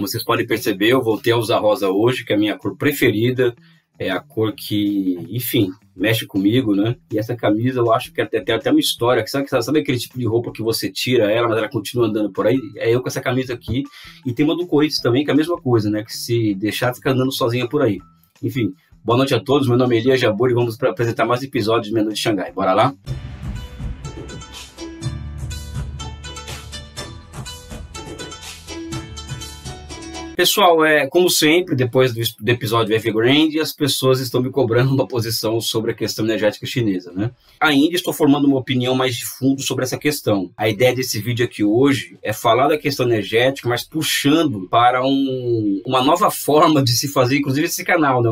Como vocês podem perceber, eu voltei a usar rosa hoje, que é a minha cor preferida. É a cor que, enfim, mexe comigo, né? E essa camisa, eu acho que tem até uma história. Sabe aquele tipo de roupa que você tira ela, mas ela continua andando por aí? É eu com essa camisa aqui. E tem uma do Corinthians também, que é a mesma coisa, né? Que se deixar, fica andando sozinha por aí. Enfim, boa noite a todos. Meu nome é Elias Jabbour e vamos apresentar mais episódios de Meia Noite de Xangai. Bora lá? Pessoal, como sempre, depois do episódio Evergrande, as pessoas estão me cobrando uma posição sobre a questão energética chinesa, né? Ainda estou formando uma opinião mais de fundo sobre essa questão. A ideia desse vídeo aqui hoje é falar da questão energética, mas puxando para uma nova forma de se fazer, inclusive esse canal, né?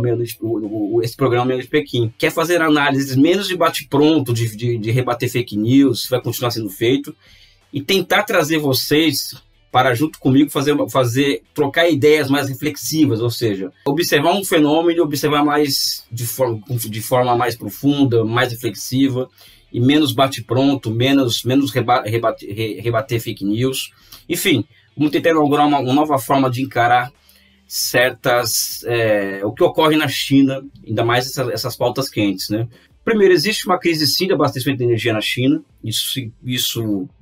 Esse programa Meia Noite de Pequim, que é fazer análises menos de bate-pronto, de rebater fake news, vai continuar sendo feito, e tentar trazer vocês para, junto comigo, trocar ideias mais reflexivas, ou seja, observar um fenômeno e observar mais de forma mais profunda, mais reflexiva e menos bate-pronto, menos rebater fake news. Enfim, vamos tentar inaugurar uma nova forma de encarar o que ocorre na China, ainda mais essas pautas quentes, né? Primeiro, existe uma crise sim de abastecimento de energia na China. Isso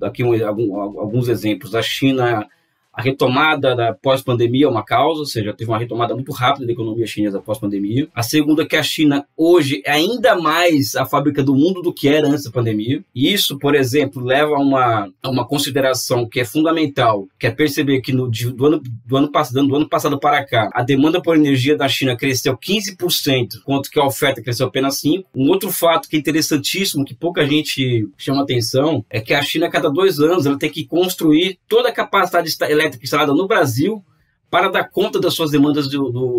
aqui alguns exemplos. A China, a retomada da pós-pandemia é uma causa, ou seja, teve uma retomada muito rápida da economia chinesa pós-pandemia. A segunda é que a China hoje é ainda mais a fábrica do mundo do que era antes da pandemia. E isso, por exemplo, leva a uma consideração que é fundamental, que é perceber que do ano passado para cá, a demanda por energia da China cresceu 15%, enquanto que a oferta cresceu apenas 5%. Um outro fato que é interessantíssimo, que pouca gente chama atenção, é que a China, a cada 2 anos, ela tem que construir toda a capacidade elétrica instalada no Brasil para dar conta das suas demandas,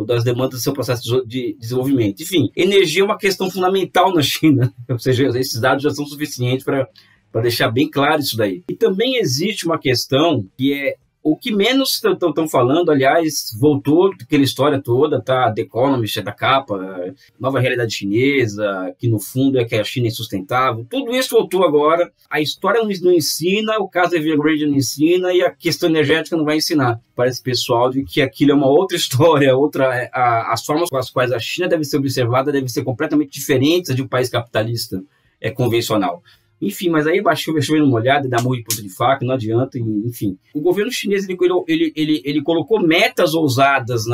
das demandas do seu processo de desenvolvimento. Enfim, energia é uma questão fundamental na China, ou seja, esses dados já são suficientes para deixar bem claro isso daí. E também existe uma questão que é o que menos estão falando, aliás, voltou aquela história toda, tá? The Economist, da capa, nova realidade chinesa, que no fundo é que a China é insustentável. Tudo isso voltou agora. A história não ensina, o caso Evergrande não ensina e a questão energética não vai ensinar para esse pessoal de que aquilo é uma outra história, as formas com as quais a China deve ser observada devem ser completamente diferentes de um país capitalista convencional. Enfim, mas aí chovendo uma olhada e dá murro de ponta de faca, não adianta, enfim. O governo chinês ele colocou metas ousadas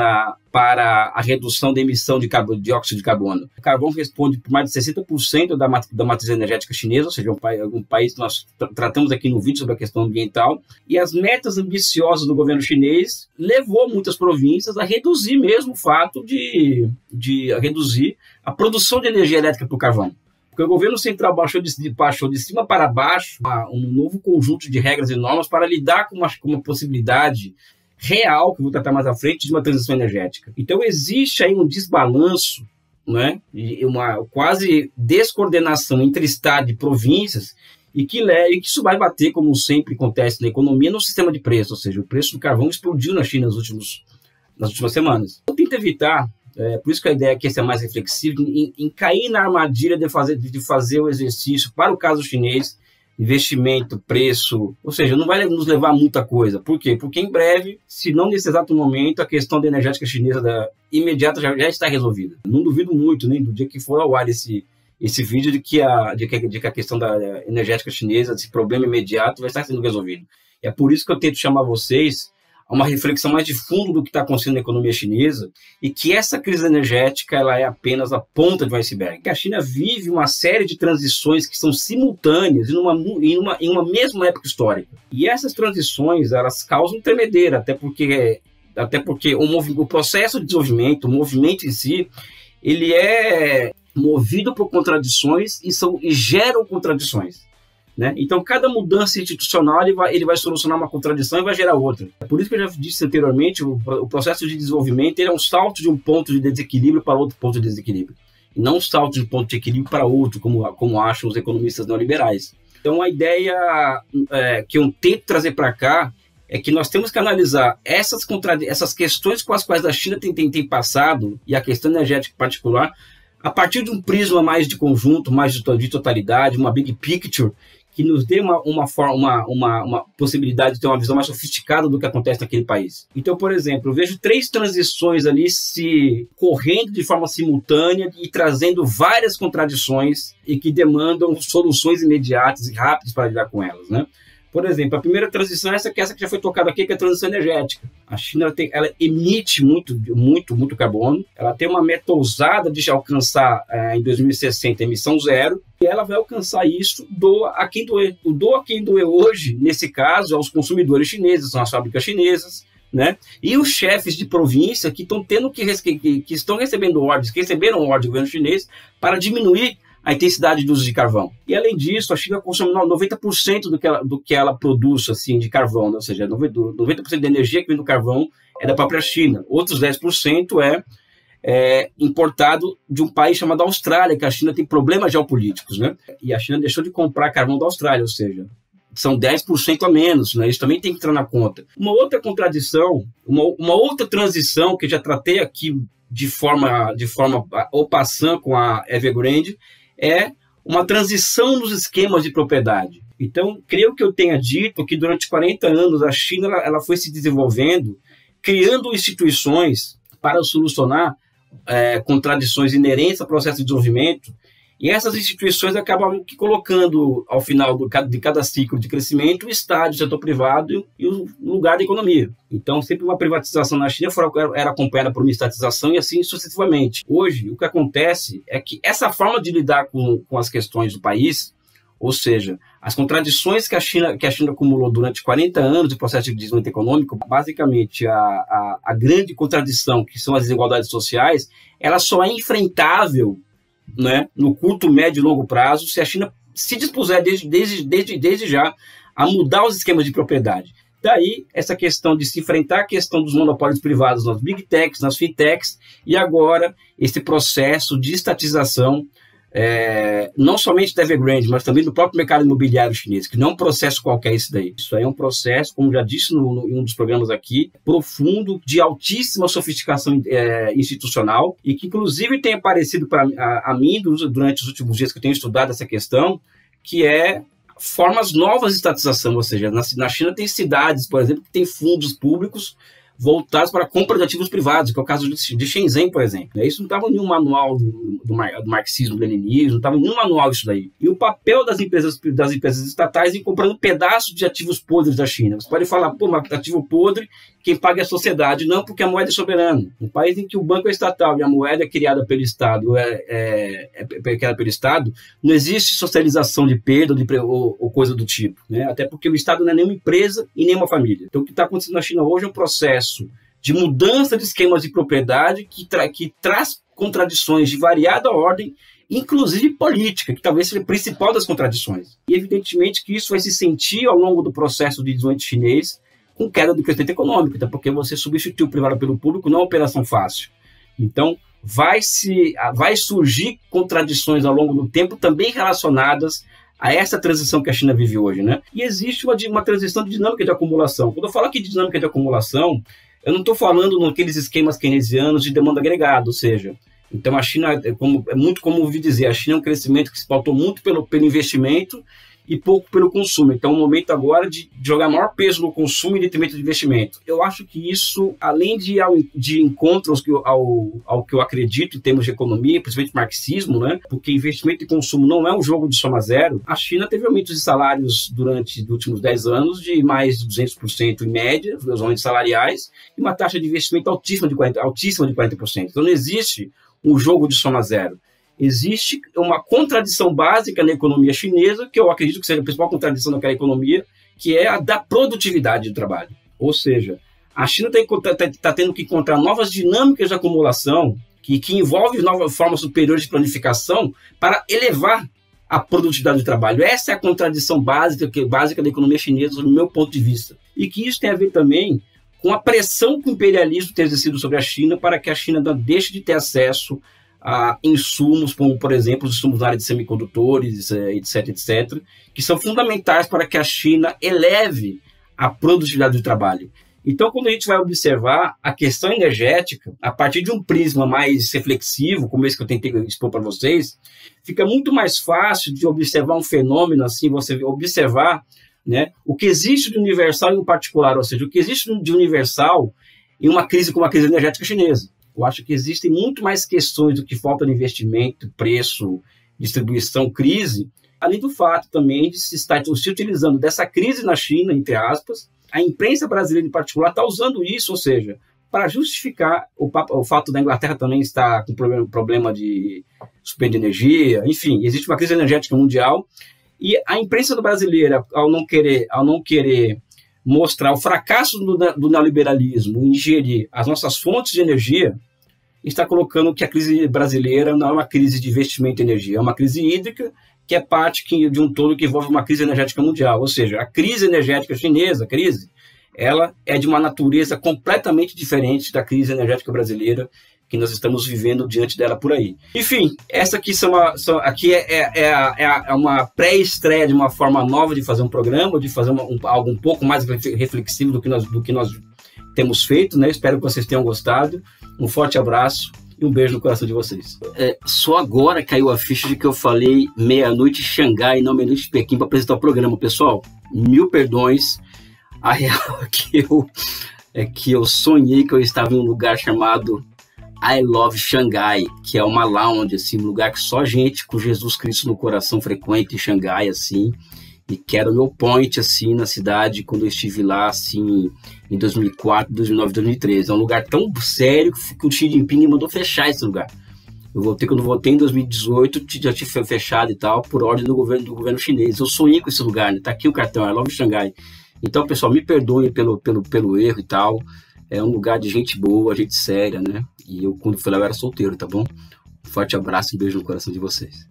para a redução da emissão de dióxido de carbono. O carvão responde por mais de 60% da matriz energética chinesa, ou seja, um país que nós tratamos aqui no vídeo sobre a questão ambiental. E as metas ambiciosas do governo chinês levou muitas províncias a reduzir mesmo o fato de reduzir a produção de energia elétrica por carvão. Porque o governo central baixou de cima para baixo um novo conjunto de regras e normas para lidar com uma possibilidade real, que eu vou tratar mais à frente, de uma transição energética. Então existe aí um desbalanço, né, uma quase descoordenação entre Estado e províncias, e que isso vai bater, como sempre acontece na economia, no sistema de preço, ou seja, o preço do carvão explodiu na China nas últimas semanas. Eu tento evitar. Por isso que a ideia aqui é ser mais reflexiva, em cair na armadilha de fazer o exercício para o caso chinês, investimento, preço, ou seja, não vai nos levar a muita coisa. Por quê? Porque em breve, se não nesse exato momento, a questão da energética chinesa imediata já está resolvida. Não duvido muito, nem do dia que for ao ar esse vídeo, de que a questão da energética chinesa, esse problema imediato, vai estar sendo resolvido. É por isso que eu tento chamar vocês a uma reflexão mais de fundo do que está acontecendo na economia chinesa, e que essa crise energética ela é apenas a ponta de um iceberg. A China vive uma série de transições que são simultâneas em uma mesma época histórica. E essas transições elas causam tremedeira, até porque o processo de desenvolvimento, o movimento em si, ele é movido por contradições e geram contradições. Né? Então, cada mudança institucional ele vai solucionar uma contradição e vai gerar outra. É por isso que eu já disse anteriormente, o processo de desenvolvimento ele é um salto de um ponto de desequilíbrio para outro ponto de desequilíbrio. E não um salto de um ponto de equilíbrio para outro, como acham os economistas neoliberais. Então, a ideia que eu tento trazer para cá é que nós temos que analisar essas questões com as quais a China tem passado, e a questão energética em particular, a partir de um prisma mais de conjunto, mais de totalidade, uma big picture, que nos dê uma possibilidade de ter uma visão mais sofisticada do que acontece naquele país. Então, por exemplo, eu vejo 3 transições ali se correndo de forma simultânea e trazendo várias contradições e que demandam soluções imediatas e rápidas para lidar com elas, né? Por exemplo, a primeira transição é essa que já foi tocada aqui, que é a transição energética. A China ela emite muito carbono, ela tem uma meta ousada de alcançar em 2060 emissão zero, e ela vai alcançar isso doa a quem doer. O doa a quem doer hoje, nesse caso, aos consumidores chineses, são as fábricas chinesas, né? E os chefes de província que estão recebendo ordens, que receberam ordem do governo chinês para diminuir a intensidade do uso de carvão. E, além disso, a China consome 90% do que ela produz assim, de carvão, né? Ou seja, 90% da energia que vem do carvão é da própria China. Outros 10% é importado de um país chamado Austrália, que a China tem problemas geopolíticos, né? E a China deixou de comprar carvão da Austrália, ou seja, são 10% a menos, né? Isso também tem que entrar na conta. Uma outra contradição, uma outra transição que eu já tratei aqui de forma au passant com a Evergrande, é uma transição nos esquemas de propriedade. Então, creio que eu tenha dito que durante 40 anos a China ela foi se desenvolvendo, criando instituições para solucionar contradições inerentes ao processo de desenvolvimento, e essas instituições acabam colocando, ao final de cada ciclo de crescimento, o Estado, o setor privado e o lugar da economia. Então, sempre uma privatização na China era acompanhada por uma estatização e assim sucessivamente. Hoje, o que acontece é que essa forma de lidar com as questões do país, ou seja, as contradições que a China acumulou durante 40 anos de processo de desenvolvimento econômico, basicamente a grande contradição, que são as desigualdades sociais, ela só é enfrentável, né, no curto, médio e longo prazo, se a China se dispuser desde já a mudar os esquemas de propriedade. Daí, essa questão de se enfrentar a questão dos monopólios privados nas big techs, nas fintechs, e agora esse processo de estatização, não somente da Evergrande, mas também do próprio mercado imobiliário chinês, que não é um processo qualquer isso daí. Isso aí é um processo, como já disse em um dos programas aqui, profundo, de altíssima sofisticação institucional, e que inclusive tem aparecido a mim durante os últimos dias que eu tenho estudado essa questão, que é formas novas de estatização, ou seja, na China tem cidades, por exemplo, que tem fundos públicos voltados para a compra de ativos privados, que é o caso de Shenzhen, por exemplo. Isso não estava em nenhum manual do marxismo, do leninismo, não estava em nenhum manual isso daí. E o papel das empresas estatais em comprando pedaços de ativos podres da China. Você pode falar, pô, mas ativo podre, quem paga é a sociedade. Não, porque a moeda é soberana. Um país em que o banco é estatal e a moeda é criada pelo Estado, criada pelo Estado, não existe socialização de perda ou coisa do tipo, né? Até porque o Estado não é nenhuma empresa e nem uma família. Então, o que está acontecendo na China hoje é um processo de mudança de esquemas de propriedade que traz contradições de variada ordem, inclusive política, que talvez seja a principal das contradições. E evidentemente que isso vai se sentir ao longo do processo de desenvolvimento chinês com queda do crescimento econômico, até porque você substituir o privado pelo público não é uma operação fácil. Então, vai surgir contradições ao longo do tempo também relacionadas a essa transição que a China vive hoje, né? E existe uma transição de dinâmica de acumulação. Quando eu falo aqui de dinâmica de acumulação, eu não estou falando naqueles esquemas keynesianos de demanda agregada, ou seja, então a China, é muito como ouvi dizer, a China é um crescimento que se pautou muito pelo investimento e pouco pelo consumo. Então, é o momento agora de jogar maior peso no consumo em detrimento de investimento. Eu acho que isso, além de encontros ao que eu acredito em termos de economia, principalmente marxismo, né? Porque investimento e consumo não é um jogo de soma zero, a China teve aumentos de salários durante os últimos 10 anos de mais de 200% em média, os aumentos salariais, e uma taxa de investimento altíssima de 40%. Então, não existe um jogo de soma zero. Existe uma contradição básica na economia chinesa, que eu acredito que seja a principal contradição daquela economia, que é a da produtividade do trabalho. Ou seja, a China está tendo que encontrar novas dinâmicas de acumulação que envolvem novas formas superiores de planificação para elevar a produtividade do trabalho. Essa é a contradição básica da economia chinesa, do meu ponto de vista. E que isso tem a ver também com a pressão que o imperialismo tem exercido sobre a China para que a China não deixe de ter acesso a insumos, como, por exemplo, os insumos na área de semicondutores, etc., que são fundamentais para que a China eleve a produtividade do trabalho. Então, quando a gente vai observar a questão energética, a partir de um prisma mais reflexivo, como esse que eu tentei expor para vocês, fica muito mais fácil de observar um fenômeno assim, você observar, né, o que existe de universal em um particular, ou seja, o que existe de universal em uma crise como a crise energética chinesa. Eu acho que existem muito mais questões do que falta de investimento, preço, distribuição, crise, além do fato também de se estar se utilizando dessa crise na China, entre aspas. A imprensa brasileira, em particular, está usando isso, ou seja, para justificar o fato da Inglaterra também estar com problema de suprimento de energia, enfim, existe uma crise energética mundial, e a imprensa brasileira, ao não querer mostrar o fracasso do neoliberalismo em ingerir as nossas fontes de energia, está colocando que a crise brasileira não é uma crise de investimento em energia, é uma crise hídrica, que é parte de um todo que envolve uma crise energética mundial. Ou seja, a crise energética chinesa, ela é de uma natureza completamente diferente da crise energética brasileira que nós estamos vivendo diante dela por aí. Enfim, essa aqui aqui é uma pré-estreia de uma forma nova de fazer um programa, de fazer algo um pouco mais reflexivo do que nós temos feito, né? Espero que vocês tenham gostado. Um forte abraço e um beijo no coração de vocês. Só agora caiu a ficha de que eu falei meia-noite em Xangai e não meia-noite em Pequim para apresentar o programa. Pessoal, mil perdões. A real é que eu sonhei que eu estava em um lugar chamado I Love Xangai, que é uma lounge, assim, um lugar que só gente com Jesus Cristo no coração frequenta em Xangai, assim, e que era o meu point, assim, na cidade, quando eu estive lá, assim, em 2004, 2009, 2013. É um lugar tão sério que o Xi Jinping me mandou fechar esse lugar. Quando eu voltei em 2018, já tinha fechado e tal, por ordem do governo chinês. Eu sonhei com esse lugar, né? Tá aqui o cartão, I Love Xangai. Então, pessoal, me perdoem pelo erro e tal. É um lugar de gente boa, gente séria, né? E eu, quando fui lá, eu era solteiro, tá bom? Um forte abraço e um beijo no coração de vocês.